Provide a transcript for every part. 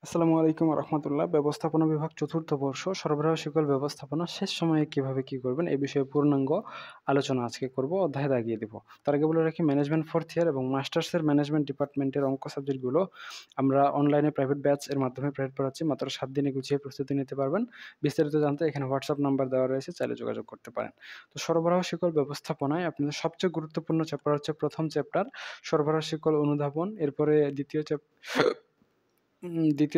আসসালামু আলাইকুম রহমতুল্লাহ। ব্যবস্থাপনা বিভাগ চতুর্থ বর্ষ সরবরাহ শিকল ব্যবস্থাপনা শেষ সময়ে কিভাবে কি করবেন এই বিষয়ে পূর্ণাঙ্গ আলোচনা আজকে করব, অধ্যায় দাগিয়ে দিব। তার আগে বলে রাখি, ম্যানেজমেন্ট ফোর্থ ইয়ার এবং মাস্টার্সের ম্যানেজমেন্ট ডিপার্টমেন্টের অঙ্ক সাবজেক্টগুলো আমরা অনলাইনে প্রাইভেট ব্যাচ এর মাধ্যমে প্রাইভেট পড়াচ্ছি। মাত্র 7 দিনে গুছিয়ে প্রস্তুতি নিতে পারবেন। বিস্তারিত জানতে এখানে হোয়াটসঅ্যাপ নাম্বার দেওয়া রয়েছে, চাইলে যোগাযোগ করতে পারেন। তো সরবরাহ শিকল ব্যবস্থাপনায় আপনাদের সবচেয়ে গুরুত্বপূর্ণ চ্যাপ্টার হচ্ছে প্রথম চ্যাপ্টার সরবরাহ শিকল অনুধাবন। এরপরে দ্বিতীয়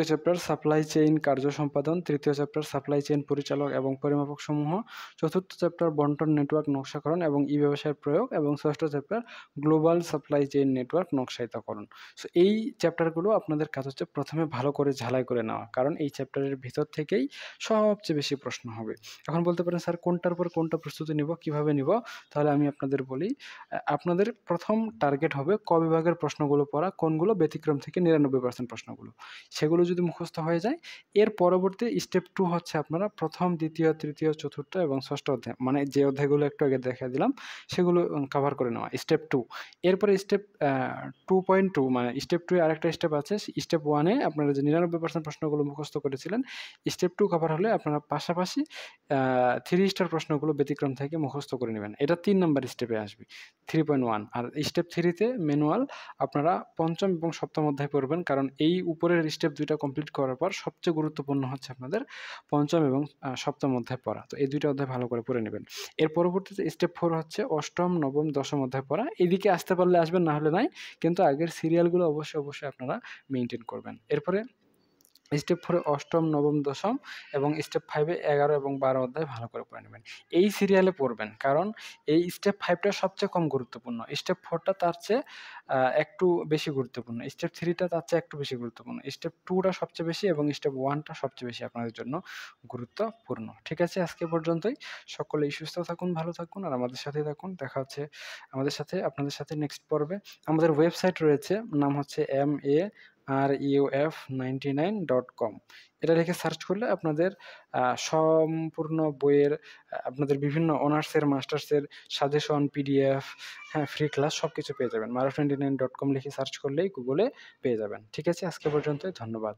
চ্যাপ্টার সাপ্লাই চেইন কার্য সম্পাদন, তৃতীয় চ্যাপ্টার সাপ্লাই চেইন পরিচালক এবং পরিমাপক সমূহ, চতুর্থ চ্যাপ্টার বন্টন নেটওয়ার্ক নকশাকরণ এবং ই ব্যবসায়ের প্রয়োগ, এবং ষষ্ঠ chapter global supply chain network নকশায়িতকরণ। সো এই চ্যাপ্টারগুলো আপনাদের কাজ হচ্ছে প্রথমে ভালো করে ঝালাই করে নেওয়া, কারণ এই চ্যাপ্টারের ভিতর থেকেই সবচেয়ে বেশি প্রশ্ন হবে। এখন বলতে পারেন, স্যার কোনটার পর কোনটা প্রস্তুতি নিব, কিভাবে নিব? তাহলে আমি আপনাদের বলি, আপনাদের প্রথম টার্গেট হবে ক বিভাগের প্রশ্নগুলো পড়া, কোনগুলো ব্যতিক্রম থেকে 99% প্রশ্নগুলো, সেগুলো যদি মুখস্থ হয়ে যায়, এর পরবর্তী স্টেপ 2 হচ্ছে আপনারা প্রথম, দ্বিতীয়, তৃতীয়, চতুর্থ এবং ষষ্ঠ অধ্যায়, মানে যে অধ্যায়গুলো একটু আগে দেখা দিলাম সেগুলো কভার করে নেওয়া, স্টেপ 2। এরপরে স্টেপ 2.2, মানে স্টেপ 2 এ আরেকটা স্টেপ আছে। স্টেপ 1 এ আপনারা যে 99% প্রশ্নগুলো মুখস্থ করেছিলেন, স্টেপ 2 কভার হলে আপনারা পাশাপাশি 3 স্টার প্রশ্নগুলো ব্যতিক্রম থেকে মুখস্থ করে নেবেন। এটা 3 নাম্বার স্টেপে আসবে, 3.1। আর স্টেপ 3 তে ম্যানুয়াল আপনারা পঞ্চম এবং সপ্তম অধ্যায় পড়বেন, কারণ এই উপরের স্টেপ 2টা কমপ্লিট করার পর সবচেয়ে গুরুত্বপূর্ণ হচ্ছে আপনাদের পঞ্চম এবং সপ্তম অধ্যায় পড়া। তো এই 2টা অধ্যায় ভালো করে পড়ে নেবেন। এর পরবর্তীতে স্টেপ 4 হচ্ছে অষ্টম, নবম, দশম অধ্যায় পড়া। এদিকে আসতে পারলে আসবেন, না হলে নাই। কিন্তু আগের সিরিয়ালগুলো অবশ্যই আপনারা মেইনটেইন করবেন। এরপরে স্টেপ 4 এ অষ্টম, নবম, দশম এবং স্টেপ 5 এ 11 এবং 12 অধ্যায় ভালো করে পড়ে নেবেন। এই সিরিয়ালে পড়বেন, কারণ এই স্টেপ 5 টা সবচেয়ে কম গুরুত্বপূর্ণ। স্টেপ 4 টা তার চেয়ে একটু বেশি গুরুত্বপূর্ণ। স্টেপ 3 টা তার চেয়ে একটু বেশি গুরুত্বপূর্ণ। স্টেপ 2 টা সবচেয়ে বেশি এবং স্টেপ 1 টা সবচেয়ে বেশি আপনাদের জন্য গুরুত্বপূর্ণ। ঠিক আছে? আজকে পর্যন্তই। সকলেই সুস্থ থাকুন, ভালো থাকুন আর আমাদের সাথেই থাকুন। দেখা হচ্ছে আপনাদের সাথে নেক্সট পর্বে। আমাদের ওয়েবসাইট রয়েছে, নাম হচ্ছে maruf99.com। এটা লিখে সার্চ করলে আপনাদের সম্পূর্ণ বইয়ের, আপনাদের বিভিন্ন অনার্সের, মাস্টার্সের সাজেশন, পিডিএফ, হ্যাঁ, ফ্রি ক্লাস সবকিছু পেয়ে যাবেন। maruf99.com লিখে সার্চ করলেই গুগলে পেয়ে যাবেন। ঠিক আছে? আজকে পর্যন্তই। ধন্যবাদ।